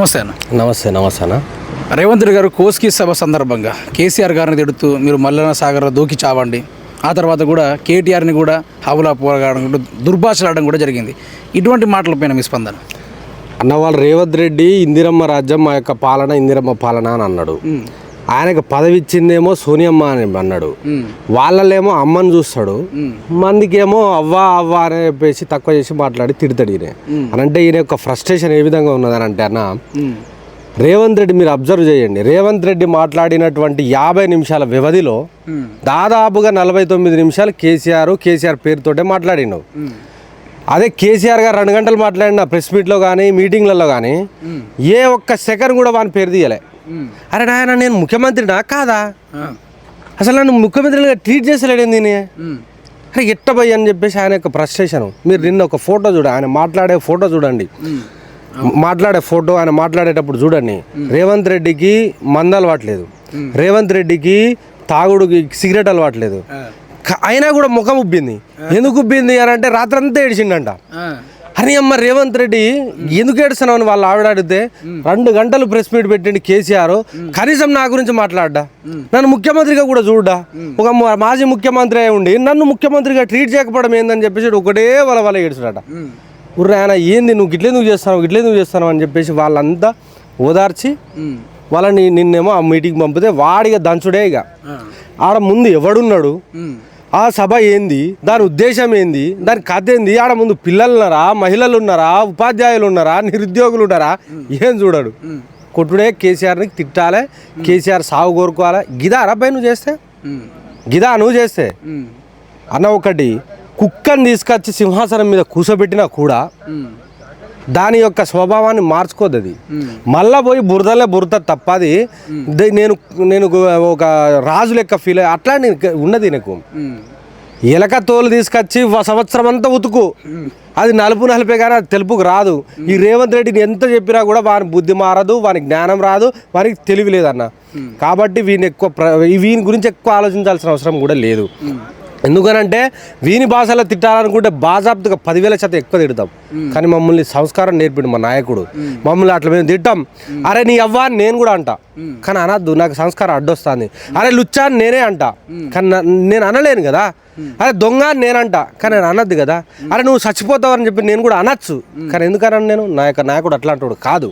నమస్తే అన్న. నమస్తే అన్న. రేవంత్ రెడ్డి గారు కోస్కి సభ సందర్భంగా కేసీఆర్ గారిని తిడుతూ మీరు మల్లన్న సాగర్ దూకి చావండి, ఆ తర్వాత కూడా కేటీఆర్ని కూడా హవులా పోరాడడం దుర్భాషలాడడం కూడా జరిగింది. ఇటువంటి మాటలపైన మీ స్పందన? అన్న, వాళ్ళు రేవంత్ రెడ్డి ఇందిరమ్మ రాజ్యం మా యొక్క పాలన, ఇందిరమ్మ పాలన అని అన్నాడు. ఆయనకు పదవి ఇచ్చిందేమో సోనియమ్మ అని అన్నాడు. వాళ్ళేమో అమ్మని చూస్తాడు, మందికేమో అవ్వా అవ్వా అని చెప్పేసి తక్కువ చేసి మాట్లాడి తిడతాడు ఈయన. అని అంటే ఈయన యొక్క ఫ్రస్ట్రేషన్ ఏ విధంగా ఉన్నదని అంటే అన్న, రేవంత్ రెడ్డి మీరు అబ్జర్వ్ చేయండి. రేవంత్ రెడ్డి మాట్లాడినటువంటి 50 నిమిషాల వ్యవధిలో దాదాపుగా 49 నిమిషాలు కేసీఆర్ పేరుతోటే మాట్లాడినావు. అదే కేసీఆర్ గారు 2 గంటలు మాట్లాడిన ప్రెస్ మీట్లో కానీ మీటింగ్లలో కానీ ఏ ఒక్క సెకండ్ కూడా వాని పేరు తీయలే. అరే నాయన, నేను ముఖ్యమంత్రినా కాదా, అసలు నన్ను ముఖ్యమంత్రిగా ట్రీట్ చేసలేడు దీని, అరే ఎట్టబోయి అని చెప్పేసి ఆయన యొక్క ఫ్రస్ట్రేషన్. మీరు నిన్న ఒక ఫోటో చూడండి, ఆయన మాట్లాడే ఫోటో చూడండి, ఆయన మాట్లాడేటప్పుడు చూడండి. రేవంత్ రెడ్డికి మందు అలవాట్లేదు, రేవంత్ రెడ్డికి తాగుడుకి సిగరెట్ అలవాట్లేదు, అయినా కూడా ముఖం ఉబ్బింది. ఎందుకు ఉబ్బింది అని అంటే రాత్రంతా ఏడిచిండంట. అని అమ్మ రేవంత్ రెడ్డి ఎందుకు ఏడుస్తున్నావు అని వాళ్ళు ఆవిడ అడిగితే 2 గంటలు ప్రెస్ మీట్ పెట్టండి కేసీఆర్, కనీసం నా గురించి మాట్లాడ్డా, నన్ను ముఖ్యమంత్రిగా కూడా చూడ్డా, ఒక మాజీ ముఖ్యమంత్రి అయి ఉండి నన్ను ముఖ్యమంత్రిగా ట్రీట్ చేయకపోవడం ఏందని చెప్పేసి ఒకటే వాళ్ళ ఏడుచుడట. ఉర్రా ఆయన ఏంది, నువ్వు గిట్లెందుకు చేస్తావు అని చెప్పేసి వాళ్ళంతా ఓదార్చి వాళ్ళని నిన్నేమో ఆ మీటింగ్ పంపితే వాడిగా దంచుడే. ఇక ఆడ ముందు ఎవడున్నాడు, ఆ సభ ఏంది, దాని ఉద్దేశం ఏంది, దాని కథ ఏంది, ఆడ ముందు పిల్లలు ఉన్నారా, మహిళలు ఉన్నారా, ఉపాధ్యాయులు ఉన్నారా, నిరుద్యోగులు ఉన్నారా, ఏం చూడడు. కొట్టుడే కేసీఆర్ని తిట్టాలి, కేసీఆర్ సాగు కోరుకోవాలి. గిదా అబ్బాయి నువ్వు చేస్తే అన్న, ఒకటి కుక్కని తీసుకొచ్చి సింహాసనం మీద కూర్చోబెట్టినా కూడా దాని యొక్క స్వభావాన్ని మార్చుకోద్దు. అది మళ్ళా పోయి బురద తప్పది. నేను ఒక రాజు లెక్క ఫీల్ అయ్యి అట్లా ఉన్నది. నీకు ఎలక తోలు తీసుకొచ్చి సంవత్సరం అంతా ఉతుకు, అది నలుపే కానీ అది తెలుపుకు రాదు. ఈ రేవంత్ రెడ్డిని ఎంత చెప్పినా కూడా వాని బుద్ధి మారదు, వానికి జ్ఞానం రాదు, వానికి తెలివి లేదన్న. కాబట్టి వీని గురించి ఎక్కువ ఆలోచించాల్సిన అవసరం కూడా లేదు. ఎందుకనంటే వీని భాషలో తిట్టాలనుకుంటే బాజాబ్తుగా 10,000% ఎక్కువ తిడతాం. కానీ మమ్మల్ని సంస్కారం నేర్పిండు మా నాయకుడు, మమ్మల్ని అట్లా మేము తిట్టాం. అరే నీ అవ్వ అని నేను కూడా అంట, కానీ అనద్దు, నాకు సంస్కారం అడ్డొస్తుంది. అరే లుచ్చా అని నేనే అంట, కానీ నేను అనలేను కదా. అరే దొంగ అని నేనంట, కానీ నేను అనద్దు కదా. అరే నువ్వు చచ్చిపోతావని చెప్పి నేను కూడా అనొచ్చు, కానీ ఎందుకన్నా నేను నా యొక్క నాయకుడు అట్లా అంటాడు కాదు.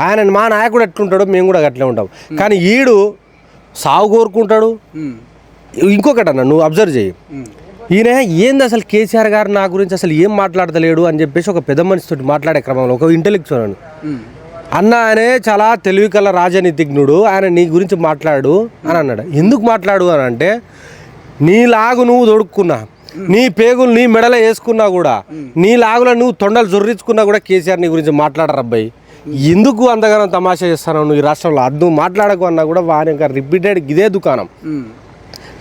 ఆయన మా నాయకుడు ఎట్లుంటాడో మేము కూడా అట్లే ఉంటాం. కానీ ఈడు సాగు కోరుకుంటాడు. ఇంకొకటి అన్న, నువ్వు అబ్జర్వ్ చేయి, ఈయన ఏంది అసలు కేసీఆర్ గారు నా గురించి అసలు ఏం మాట్లాడతలేడు అని చెప్పేసి ఒక పెద్ద మనిషితో మాట్లాడే క్రమంలో ఒక ఇంటెలెక్చువల్ అన్న, ఆయనే చాలా తెలివి కల రాజనీతిజ్ఞుడు, ఆయన నీ గురించి మాట్లాడు అని అన్నాడు. ఎందుకు మాట్లాడు అని అంటే, నీలాగు నువ్వు దొడుక్కున్నా, నీ పేగులు నీ మెడలో వేసుకున్నా కూడా, నీ లాగులో నువ్వు తొండలు జొర్రించుకున్నా కూడా కేసీఆర్ నీ గురించి మాట్లాడరు అబ్బాయి. ఎందుకు అంతగానో తమాషా చేస్తాను నువ్వు ఈ రాష్ట్రంలో, అద్దు మాట్లాడకు అన్నా కూడా వారి యొక్క రిపీటెడ్ ఇదే దుకాణం.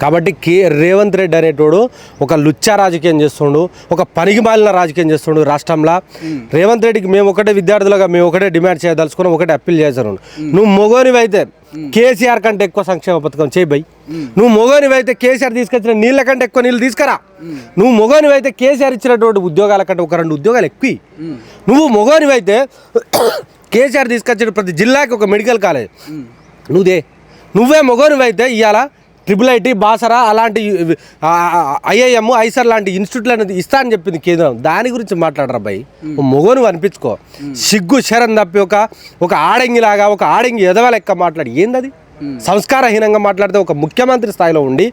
కాబట్టి రేవంత్ రెడ్డి అనేటోడు ఒక లుచ్చా రాజకీయం చేస్తుండు, ఒక పనికి మాలిన రాజకీయం చేస్తుండు రాష్ట్రంలో. రేవంత్ రెడ్డికి మేము ఒకటే విద్యార్థులుగా మేము ఒకటే డిమాండ్ చేయదలుచుకున్నాం, ఒకటే అప్పీల్ చేస్తున్నాను. నువ్వు మొగోనివైతే కేసీఆర్ కంటే ఎక్కువ సంక్షేమ పథకం చేయబోయి, నువ్వు మొగోనివైతే కేసీఆర్ తీసుకొచ్చిన నీళ్ళ కంటే ఎక్కువ నీళ్ళు తీసుకురా, నువ్వు మొగోనివైతే కేసీఆర్ ఇచ్చినటువంటి ఉద్యోగాల కంటే ఒక 2 ఉద్యోగాలు ఎక్కువ, నువ్వు మొగోనివైతే కేసీఆర్ తీసుకొచ్చిన ప్రతి జిల్లాకి ఒక మెడికల్ కాలేజ్ నువ్వే మొగోనివైతే ఇవాళ IIIT, బాసరా అలాంటి IIM, ఐసర్ లాంటి ఇన్స్టిట్యూట్లను ఇస్తా అని చెప్పింది కేంద్రం. దాని గురించి మాట్లాడరా అబ్బాయి, మొగోను అనిపించుకో. సిగ్గు శరం తప్పి ఒక ఆడంగిలాగా ఒక ఆడంగి ఎదవ లెక్క మాట్లాడి ఏందది, సంస్కారహీనంగా మాట్లాడితే ఒక ముఖ్యమంత్రి స్థాయిలో ఉండి,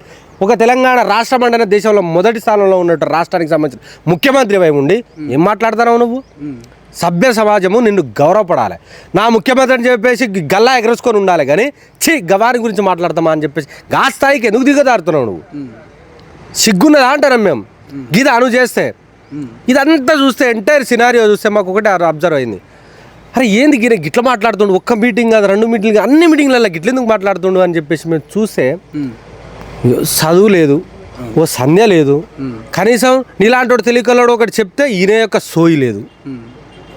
ఒక తెలంగాణ రాష్ట్రం అంటే దేశంలో మొదటి స్థానంలో ఉన్నట్టు రాష్ట్రానికి సంబంధించిన ముఖ్యమంత్రి అయి ఉండి ఏం మాట్లాడుతున్నావు నువ్వు? సభ్య సమాజము నిన్ను గౌరవపడాలి. నా ముఖ్యమంత్రి అని చెప్పేసి గల్లా ఎగరేసుకొని ఉండాలి, కానీ గవారి గురించి మాట్లాడతామా అని చెప్పేసి గా స్థాయికి ఎందుకు దిగదారుతున్నావు నువ్వు? సిగ్గున్నదా అంటారా మేము గీత అను చేస్తే? ఇదంతా చూస్తే ఎంటైర్ సినారియో చూస్తే మాకు ఒకటే అబ్జర్వ్ అయింది. అరే ఏంది గిట్ల మాట్లాడుతుండు, ఒక్క మీటింగ్ కాదు 2 మీటింగ్లు, అన్ని మీటింగ్లలో గిట్లెందుకు మాట్లాడుతుండు అని చెప్పేసి మేము చూస్తే చదువు లేదు, ఓ సంధ్య లేదు, కనీసం నీలాంటి తెలియకల్లాడు ఒకటి చెప్తే ఈయన యొక్క సోయి లేదు.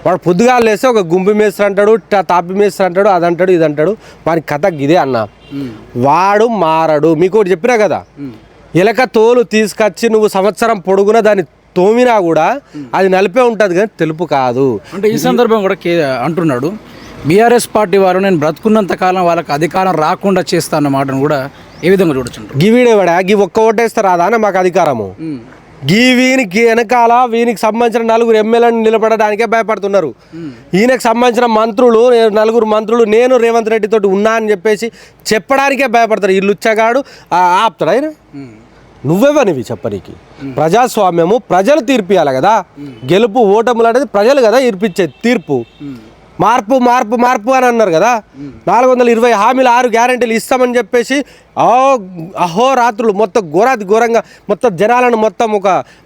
వాడు పొద్దుగా లేస్తే ఒక గుంపు మేస్త్రి అంటాడు, తాపి మేస్త్రి అంటాడు, అదంటాడు ఇదంటాడు. వాని కథ గిదే అన్న, వాడు మారడు. మీకు ఒకటి చెప్పినా కదా, ఎలక తోలు తీసుకొచ్చి నువ్వు సంవత్సరం పొడుగున దాన్ని తోమినా కూడా అది నలిపే ఉంటుంది కానీ తెలుపు కాదు. అంటే ఈ సందర్భం కూడా అంటున్నాడు, బీఆర్ఎస్ పార్టీ వారు నేను బ్రతుకున్నంత కాలం వాళ్ళకి అధికారం రాకుండా చేస్తా అన్న మాటను కూడా ఏ విధంగా చూడొచ్చు? గివీడేవాడా గీ ఒక్క ఓటేస్తారు అదానే మాకు అధికారము. వీనికి వెనకాల వీనికి సంబంధించిన నలుగురు ఎమ్మెల్యేలను నిలబడడానికే భయపడుతున్నారు. ఈయనకు సంబంధించిన మంత్రులు నలుగురు మంత్రులు నేను రేవంత్ రెడ్డి తోటి ఉన్నా అని చెప్పేసి చెప్పడానికే భయపడతారు. ఈ లుచ్చగాడు ఆపుతాడు ఆయన. నువ్వెవనివి చెప్పనీకి? ప్రజాస్వామ్యము ప్రజలు తీర్పియాలి కదా. గెలుపు ఓటములు అనేది ప్రజలు కదా ఇర్పించే తీర్పు. మార్పు మార్పు మార్పు అని అన్నారు కదా. 420 హామీలు 6 గ్యారెంటీలు ఇస్తామని చెప్పేసి అహోరాత్రులు మొత్తం ఘోరంగా మొత్తం జనాలను మొత్తం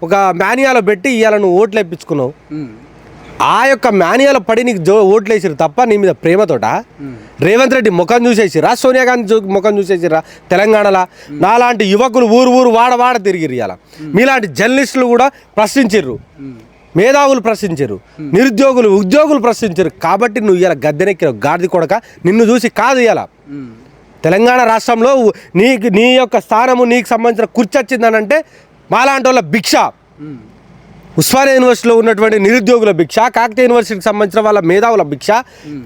ఒక మాన్యాలో పెట్టి ఇవాళ నువ్వు ఓట్లు వేయించుకున్నావు. ఆ యొక్క మాన్యాలో పడి నీకు ఓట్లు వేసిరు తప్ప నీ మీద ప్రేమతోట రేవంత్ రెడ్డి ముఖం చూసేసిరా, సోనియా గాంధీ ముఖం చూసేసిరా. తెలంగాణలో నాలాంటి యువకులు ఊరు వాడ తిరిగిరు. ఇవాళ మీలాంటి జర్నలిస్టులు కూడా ప్రశ్నించిర్రు, మేధావులు ప్రశ్నించారు, నిరుద్యోగులు ఉద్యోగులు ప్రశ్నించారు. కాబట్టి నువ్వు ఇలా గద్దెనెక్కిన గాడిద కొడక నిన్ను చూసి కాదు. ఇలా తెలంగాణ రాష్ట్రంలో నీ యొక్క స్థానము నీకు సంబంధించిన కుర్చీ వచ్చిందనంటే మాలాంటి వాళ్ళ భిక్ష, ఉస్మానియా యూనివర్సిటీలో ఉన్నటువంటి నిరుద్యోగుల భిక్ష, కాకతీయ యూనివర్సిటీకి సంబంధించిన వాళ్ళ మేధావుల భిక్ష,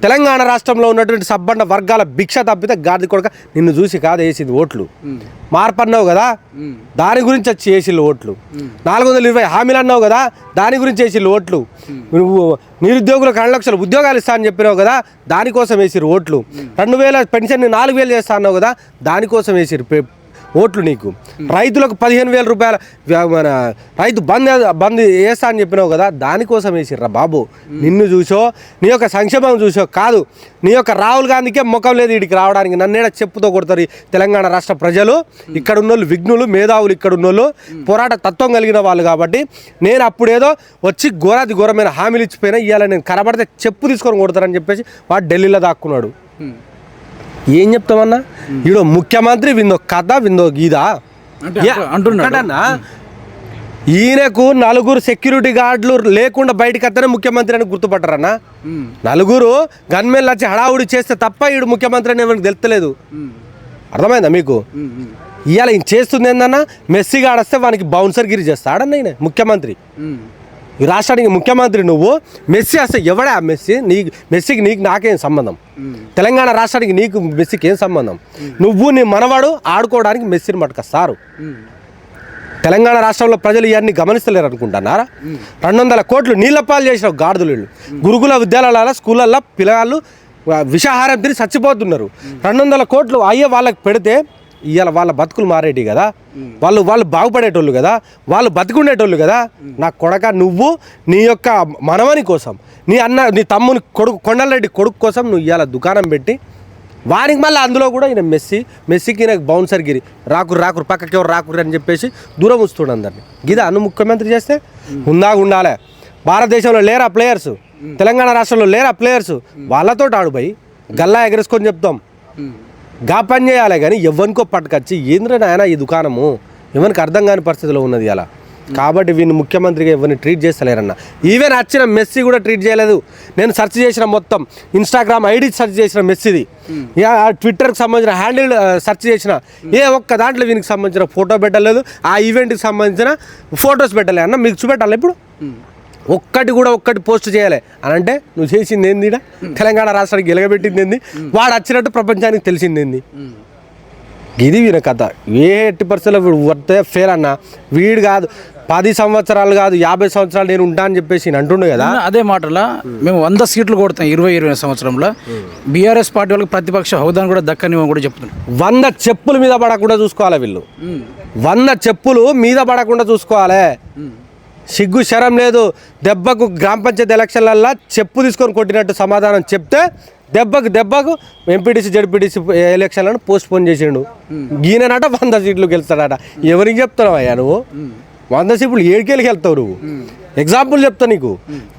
తెలంగాణ రాష్ట్రంలో ఉన్నటువంటి సబ్బండ వర్గాల భిక్ష తప్పితే గాడిద కొడక నిన్ను చూసి కాదు వేసింది ఓట్లు. మార్పు అన్నావు కదా, దాని గురించి వచ్చి వేసిళ్ళు ఓట్లు. 420 హామీలు అన్నావు కదా, దాని గురించి వేసిళ్ళు ఓట్లు. నువ్వు నిరుద్యోగులకు 2 లక్షల ఉద్యోగాలు ఇస్తా అని చెప్పినావు కదా, దానికోసం వేసిరు ఓట్లు. 2000 పెన్షన్ 4000 చేస్తా అన్నావు కదా, దానికోసం వేసిరు ఓట్లు నీకు. రైతులకు 15,000 రూపాయల మన రైతు బంద్ వేస్తా అని చెప్పినావు కదా, దానికోసం వేసిర్రా బాబు. నిన్ను చూసో నీ యొక్క సంక్షేమం చూసో కాదు. నీ యొక్క రాహుల్ గాంధీకే ముఖం లేదు వీడికి రావడానికి. నన్నేడ చెప్పుతో కొడతారు తెలంగాణ రాష్ట్ర ప్రజలు. ఇక్కడ ఉన్నోళ్ళు విఘ్నులు, మేధావులు, ఇక్కడ ఉన్నోళ్ళు పోరాట తత్వం కలిగిన వాళ్ళు. కాబట్టి నేను అప్పుడేదో వచ్చి ఘోరమైన హామీలు ఇచ్చిపోయినా ఇవాళ నేను కనబడితే చెప్పు తీసుకొని కొడతారని చెప్పేసి వాడు ఢిల్లీలో దాక్కున్నాడు. ఏం చెప్తామన్నా, ఈడో ముఖ్యమంత్రి విందో కథ విందో గీదా అంటున్నాడన్నా. ఈయనకు 4 సెక్యూరిటీ గార్డులు లేకుండా బయటకు వస్తేనే ముఖ్యమంత్రి అని గుర్తుపట్టరన్నా. 4 గన్మెన్లు వచ్చి హడావుడి చేస్తే తప్ప ఈడు ముఖ్యమంత్రి అని ఎవరికి తెలుస్తలేదు. అర్థమైందా మీకు? ఇవాళ ఈయన చేస్తుంది ఏందన్నా, మెస్సీ గాడొస్తే వానికి బౌన్సర్ గిరి చేస్తాడన్న ఈయన ముఖ్యమంత్రి. ఈ రాష్ట్రానికి ముఖ్యమంత్రి నువ్వు. మెస్సీ వస్తే ఎవడే ఆ మెస్సీ? మెస్సీకి నాకేం సంబంధం? తెలంగాణ రాష్ట్రానికి నీకు మెస్సీకి ఏం సంబంధం? నువ్వు నీ మనవాడు ఆడుకోవడానికి మెస్సీని పట్టుకొస్తారు. తెలంగాణ రాష్ట్రంలో ప్రజలు ఇవన్నీ గమనిస్తలేరు అనుకుంటున్నారా? 200 కోట్లు నీళ్ళపాలు చేసిన గాడిదలు వీళ్ళు. గురుకుల విద్యాలయాల స్కూళ్ళల్లో పిల్లలు విషాహారం తిని చచ్చిపోతున్నారు. 200 కోట్లు అయ్యే వాళ్ళకి పెడితే ఇవాళ వాళ్ళ బతుకులు మారేటి కదా, వాళ్ళు బాగుపడేటోళ్ళు కదా, వాళ్ళు బతుకుండేటోళ్ళు కదా. నా కొడక నువ్వు నీ యొక్క మనవని కోసం, నీ తమ్ముని కొడుకు కొండలరెడ్డి కొడుకు కోసం నువ్వు ఇవాళ దుకాణం పెట్టి వానికి మళ్ళీ అందులో కూడా ఈయన మెస్సీకి నాకు బౌన్సర్ గిరి రాకురు పక్కకి ఎవరు రాకురు అని చెప్పేసి దూరం ఉంచుతుండ అందరినీ. గిదా అన్ను ముఖ్యమంత్రి చేస్తే ఉండాలి. భారతదేశంలో లేరా ప్లేయర్స్? తెలంగాణ రాష్ట్రంలో లేరా ప్లేయర్స్? వాళ్ళతో ఆడు పోయి గల్లా ఎగరేసుకొని చెప్తాం. గా పని చేయాలి కానీ ఎవరికో పట్టుకొచ్చి ఏంద్ర నాయన ఈ దుకాణము ఎవరికి అర్థం కాని పరిస్థితిలో ఉన్నది అలా. కాబట్టి వీళ్ళు ముఖ్యమంత్రిగా ఎవరిని ట్రీట్ చేస్తలేరన్న. ఈవెన్ వచ్చిన మెస్సీ కూడా ట్రీట్ చేయలేదు. నేను సెర్చ్ చేసిన మొత్తం ఇన్స్టాగ్రామ్ ఐడి సెర్చ్ చేసిన మెస్సీది, ట్విట్టర్కి సంబంధించిన హ్యాండిల్ సెర్చ్ చేసిన ఒక్క దాంట్లో వీనికి సంబంధించిన ఫోటో పెట్టలేదు, ఆ ఈవెంట్కి సంబంధించిన ఫొటోస్ పెట్టలే అన్న. మీకు చూపెట్టాలి ఇప్పుడు ఒక్కటి పోస్ట్ చేయాలి అని అంటే నువ్వు చేసింది ఏంది? తెలంగాణ రాష్ట్రానికి గెలగబెట్టింది ఏంది? వాడు వచ్చినట్టు ప్రపంచానికి తెలిసింది ఏంది? ఇది వీన కథ. ఏ 80% వీడు వర్తే ఫెయిల్ అన్న. వీడు కాదు 10 సంవత్సరాలు కాదు 50 సంవత్సరాలు నేను ఉంటా అని చెప్పేసి అంటుండే కదా. అదే మాటలా మేము 100 సీట్లు కొడతాం 20 సంవత్సరంలో. బీఆర్ఎస్ పార్టీ వాళ్ళకి ప్రతిపక్ష హోదాను కూడా దక్కని కూడా చెప్తున్నాం. 100 చెప్పుల మీద పడకుండా చూసుకోవాలి వీళ్ళు. 100 చెప్పులు మీద పడకుండా చూసుకోవాలి. సిగ్గు శరం లేదు. దెబ్బకు గ్రామ పంచాయతీ ఎలక్షన్లల్లో చెప్పు తీసుకొని కొట్టినట్టు సమాధానం చెప్తే దెబ్బకు ఎంపీటీసీ జడ్పీటీసీ ఎలక్షన్లను పోస్ట్ పోన్ చేసిండు. ఈయననట 100 సీట్లు గెలుస్తాడట. ఎవరికి చెప్తున్నావు అయ్యా నువ్వు? 100 సీట్లు ఏడుకెళ్ళి వెళ్తావు నువ్వు? ఎగ్జాంపుల్ చెప్తా నీకు.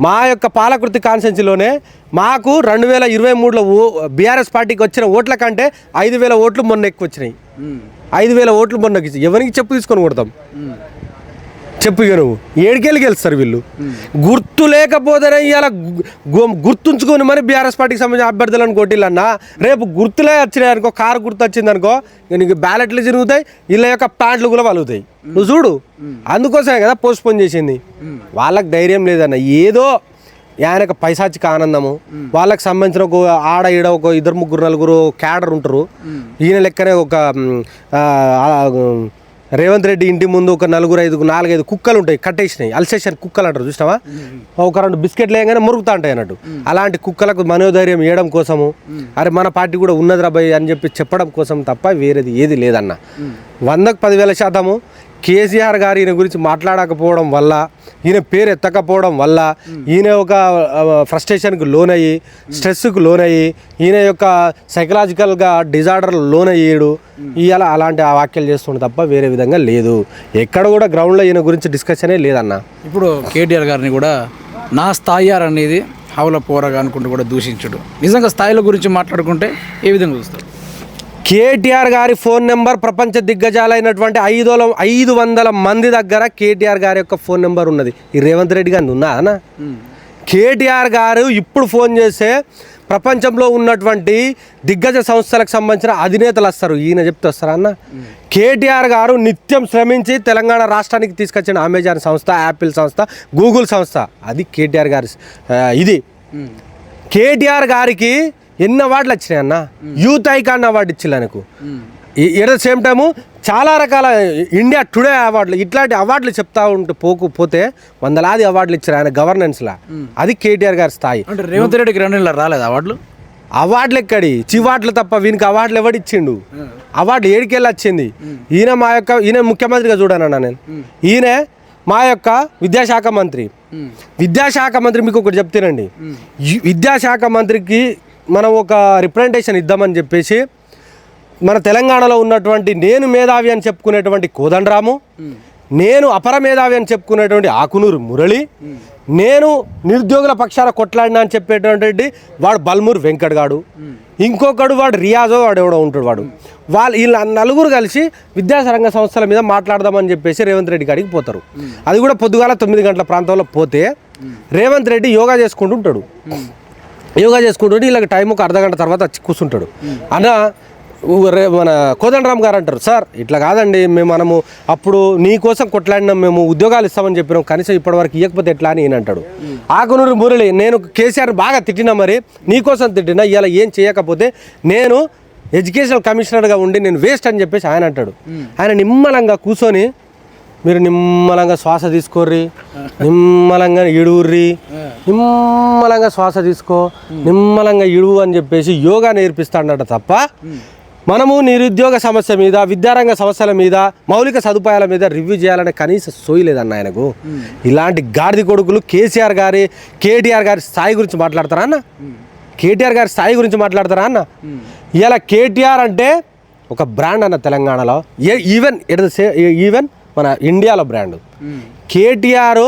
మా యొక్క పాలకృతి కాన్స్టిట్యున్సీలోనే మాకు 2023లో బీఆర్ఎస్ పార్టీకి వచ్చిన ఓట్ల కంటే 5,000 ఓట్లు మొన్న ఎక్కువ వచ్చినాయి. 5,000 ఓట్లు మొన్న ఎవరికి చెప్పు తీసుకొని కొడతాం చెప్పు? ఇక నువ్వు ఏడుకెళ్ళి గెలుస్తారు వీళ్ళు. గుర్తు లేకపోతేనే ఇవాళ గుర్తుంచుకొని మరి బీఆర్ఎస్ పార్టీకి సంబంధించిన అభ్యర్థులను కొట్టిల్లన్నా. రేపు గుర్తులే వచ్చినాయి అనుకో, కారు గుర్తు వచ్చింది అనుకో, నీకు బ్యాలెట్లు జరుగుతాయి, వీళ్ళ యొక్క ప్యాంట్లు కూడా వలుగుతాయి. నువ్వు చూడు. అందుకోసమే కదా పోస్ట్ పోన్ చేసింది. వాళ్ళకి ధైర్యం లేదన్న. ఏదో ఆయనకు పైసాచిక ఆనందము, వాళ్ళకి సంబంధించిన ఒక ఆడ ఈడ ఒక ఇద్దరు ముగ్గురు నలుగురు క్యాడర్ ఉంటారు. ఈయన లెక్కనే ఒక రేవంత్ రెడ్డి ఇంటి ముందు ఒక నాలుగైదు కుక్కలు ఉంటాయి, కట్టేసినాయి, అల్సేషన్ కుక్కలు అంటారు చూసినావా, ఒక 2 బిస్కెట్లు వేయగానే మురుగుతా ఉంటాయి అన్నట్టు. అలాంటి కుక్కలకు మనోధైర్యం ఇవ్వడం కోసము, అరే మన పార్టీ కూడా ఉన్నది రాబాయ్ అని చెప్పడం కోసం తప్ప వేరేది ఏది లేదన్న. 100కు 10,000% కేసీఆర్ గారు ఈయన గురించి మాట్లాడకపోవడం వల్ల, ఈయన పేరు ఎత్తకపోవడం వల్ల, ఈయన ఒక ఫ్రస్ట్రేషన్కి లోనయ్యి, స్ట్రెస్కు లోనయ్యి, ఈయన యొక్క సైకలాజికల్గా డిజార్డర్ లోనయ్యాడు. ఇవాళ అలాంటి వ్యాఖ్యలు చేస్తుండే తప్ప వేరే విధంగా లేదు. ఎక్కడ కూడా గ్రౌండ్లో ఈయన గురించి డిస్కషనే లేదన్న. ఇప్పుడు కేటీఆర్ గారిని కూడా నా స్థాయి అనేది హౌల పోరగా అనుకుంటూ కూడా దూషించడు. నిజంగా స్థాయిల గురించి మాట్లాడుకుంటే ఏ విధంగా చూస్తారు? కేటీఆర్ గారి ఫోన్ నెంబర్ ప్రపంచ దిగ్గజాలైనటువంటి 500 మంది దగ్గర కేటీఆర్ గారి యొక్క ఫోన్ నెంబర్ ఉన్నది. ఈ రేవంత్ రెడ్డి గారిని ఉన్నా అన్న? కేటీఆర్ గారు ఇప్పుడు ఫోన్ చేస్తే ప్రపంచంలో ఉన్నటువంటి దిగ్గజ సంస్థలకు సంబంధించిన అధినేతలు వస్తారు, ఈయన చెప్తే వస్తారా అన్న? కేటీఆర్ గారు నిత్యం శ్రమించి తెలంగాణ రాష్ట్రానికి తీసుకొచ్చిన అమెజాన్ సంస్థ, యాపిల్ సంస్థ, గూగుల్ సంస్థ, అది కేటీఆర్ గారి ఇది. కేటీఆర్ గారికి ఎన్ని అవార్డులు వచ్చినాయి అన్న? యూత్ ఐకాన్ అవార్డు ఇచ్చిల్లు ఆయనకు. ఎట్ ద సేమ్ టైము చాలా రకాల ఇండియా టుడే అవార్డులు, ఇట్లాంటి అవార్డులు చెప్తా పోతే 100 అవార్డులు ఇచ్చారు ఆయన గవర్నెన్స్లా. అది కేటీఆర్ గారి స్థాయి. అంటే రేవంత్ రెడ్డికి 2 నెలలు రాలేదు అవార్డులు? అవార్డులు ఎక్కడి చివాట్లు తప్ప వీనికి అవార్డులు ఎవడిచ్చిండు? అవార్డు ఏడికెళ్ళి వచ్చింది? ఈయన ముఖ్యమంత్రిగా చూడనన్నా నేను. ఈయన మా యొక్క విద్యాశాఖ మంత్రి. విద్యాశాఖ మంత్రి మీకు ఒకటి చెప్తానండి, విద్యాశాఖ మంత్రికి మనం ఒక రిప్రజెంటేషన్ ఇద్దామని చెప్పేసి మన తెలంగాణలో ఉన్నటువంటి నేను మేధావి అని చెప్పుకునేటువంటి కోదండరాము, నేను అపర మేధావి అని చెప్పుకునేటువంటి ఆకునూరు మురళి, నేను నిరుద్యోగుల పక్షాన కొట్లాడినా అని చెప్పేటువంటి వాడు బల్మూరు వెంకట్ గాడు, ఇంకొకడు వాడు రియాజో వాడు ఎవడో ఉంటాడు. వీళ్ళ నలుగురు కలిసి విద్యారంగ సంస్థల మీద మాట్లాడదామని చెప్పేసి రేవంత్ రెడ్డి కాడికి పోతారు. అది కూడా పొద్దుగాల 9 గంటల ప్రాంతంలో పోతే రేవంత్ రెడ్డి యోగా చేసుకుంటుంటాడు. వీళ్ళకి టైం ఒక అర్ధగంట తర్వాత వచ్చి కూర్చుంటాడు. అన్న మన కోదండరామ్ గారు అంటారు, సార్ ఇట్లా కాదండి, మనము అప్పుడు నీ కోసం కొట్లాడినాం, మేము ఉద్యోగాలు ఇస్తామని చెప్పినాం, కనీసం ఇప్పటివరకు ఇవ్వకపోతే ఎట్లా అని ఈయన అంటాడు. ఆకునూరు మురళి, నేను కేసీఆర్ బాగా తిట్టినా, మరి నీకోసం తిట్టినా, ఇలా ఏం చేయకపోతే నేను ఎడ్యుకేషనల్ కమిషనర్గా ఉండి నేను వేస్ట్ అని చెప్పేసి ఆయన అంటాడు. ఆయన నిమ్మలంగా కూర్చొని, మీరు నిమ్మలంగా శ్వాస తీసుకోర్రి, నిమ్మలంగా ఇడువుర్రి, నిమ్మలంగా శ్వాస తీసుకో, నిమ్మలంగా ఇడువు అని చెప్పేసి యోగా నేర్పిస్తాడట తప్ప మనము నిరుద్యోగ సమస్య మీద, విద్యారంగ సమస్యల మీద, మౌలిక సదుపాయాల మీద రివ్యూ చేయాలనే కనీస సోయలేదన్న ఆయనకు. ఇలాంటి గాడిద కొడుకులు కేటీఆర్ గారి స్థాయి గురించి మాట్లాడతారా అన్న? కేటీఆర్ గారి స్థాయి గురించి మాట్లాడతారా అన్న? ఇలా కేటీఆర్ అంటే ఒక బ్రాండ్ అన్న తెలంగాణలో, ఈవెన్ మన ఇండియాలో బ్రాండ్. కేటీఆర్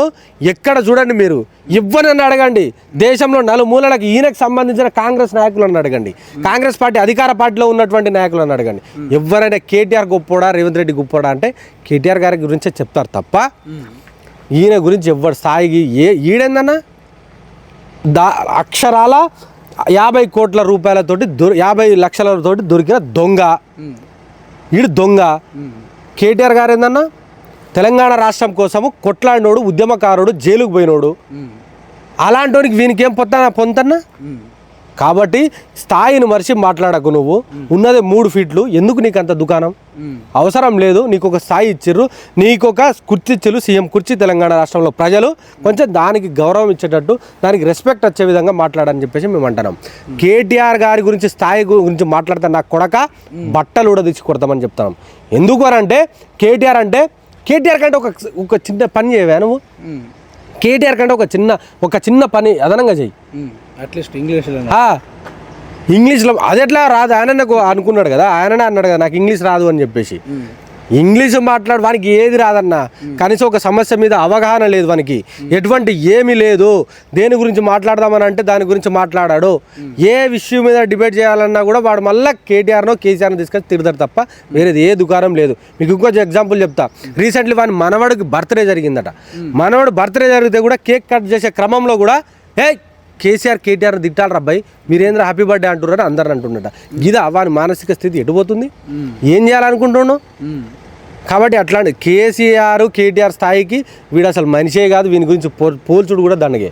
ఎక్కడ చూడండి, మీరు ఎవరిని అడగండి, దేశంలో నలుమూలలకు ఈయనకు సంబంధించిన కాంగ్రెస్ నాయకులను అడగండి, కాంగ్రెస్ పార్టీ అధికార పార్టీలో ఉన్నటువంటి నాయకులను అడగండి, ఎవరైనా కేటీఆర్ గొప్పోడా రేవంత్ రెడ్డి గొప్పోడా అంటే కేటీఆర్ గారి గురించే చెప్తారు తప్ప ఈయన గురించి ఎవరి స్థాయికి ఈడేందన్నా అక్షరాల 50 కోట్ల రూపాయలతోటి 50 లక్షలతోటి దొరికిన దొంగ ఈడు దొంగ. కేటీఆర్ గారు ఏందన్నా తెలంగాణ రాష్ట్రం కోసము కొట్లాడినోడు, ఉద్యమకారుడు, జైలుకు పోయినోడు. అలాంటి వీనికి ఏం పొంతన్నా? కాబట్టి స్థాయిని మరిచి మాట్లాడకు. నువ్వు ఉన్నదే 3 ఫీట్లు, ఎందుకు నీకు అంత దుకాణం? అవసరం లేదు. నీకు ఒక స్థాయి ఇచ్చిర్రు, నీకు ఒక కుర్చీ ఇచ్చిర్రు, సీఎం కుర్చీ. తెలంగాణ రాష్ట్రంలో ప్రజలు కొంచెం దానికి గౌరవం ఇచ్చేటట్టు, దానికి రెస్పెక్ట్ వచ్చే విధంగా మాట్లాడని చెప్పేసి మేము అంటున్నాం. కేటీఆర్ గారి గురించి స్థాయి గురించి మాట్లాడితే నా కొడక బట్టలు కూడా తెచ్చి కొడతామని చెప్తాం. ఎందుకు అని అంటే కేటీఆర్ కంటే ఒక చిన్న పని చేయవా నువ్వు? కేటీఆర్ కంటే ఒక చిన్న పని అదనంగా చెయ్యి. అట్లీస్ట్ ఇంగ్లీష్లో అది ఎట్లా రాదు? ఆయన అనుకున్నాడు కదా, ఆయననే అన్నాడు కదా నాకు ఇంగ్లీష్ రాదు అని చెప్పేసి. ఇంగ్లీషు మాట్లాడు, వానికి ఏది రాదన్నా. కనీసం ఒక సమస్య మీద అవగాహన లేదు వానికి, ఎటువంటి ఏమీ లేదు. దేని గురించి మాట్లాడదామని అంటే దాని గురించి మాట్లాడాడు. ఏ విషయం మీద డిబేట్ చేయాలన్నా కూడా వాడు మళ్ళీ కేసీఆర్ను తీసుకొని తిడతాడు తప్ప వేరేది ఏ దుకాణం లేదు. మీకు ఇంకో ఎగ్జాంపుల్ చెప్తా. రీసెంట్లీ వాని మనవడికి బర్త్డే జరిగిందట. మనవడు బర్త్డే జరిగితే కూడా కేక్ కట్ చేసే క్రమంలో కూడా కేటీఆర్ని తిట్టాలి రబ్బాయి, మీరేంద్ర హ్యాపీ బర్త్డే అంటున్నారు అందరు అంటున్నట. గిదా వాని మానసిక స్థితి ఎటుపోతుంది? ఏం చేయాలనుకుంటున్నావు? కాబట్టి అట్లాంటి కేటీఆర్ స్థాయికి వీడు అసలు మనిషే కాదు. వీని గురించి పోల్చుడు కూడా దండగే.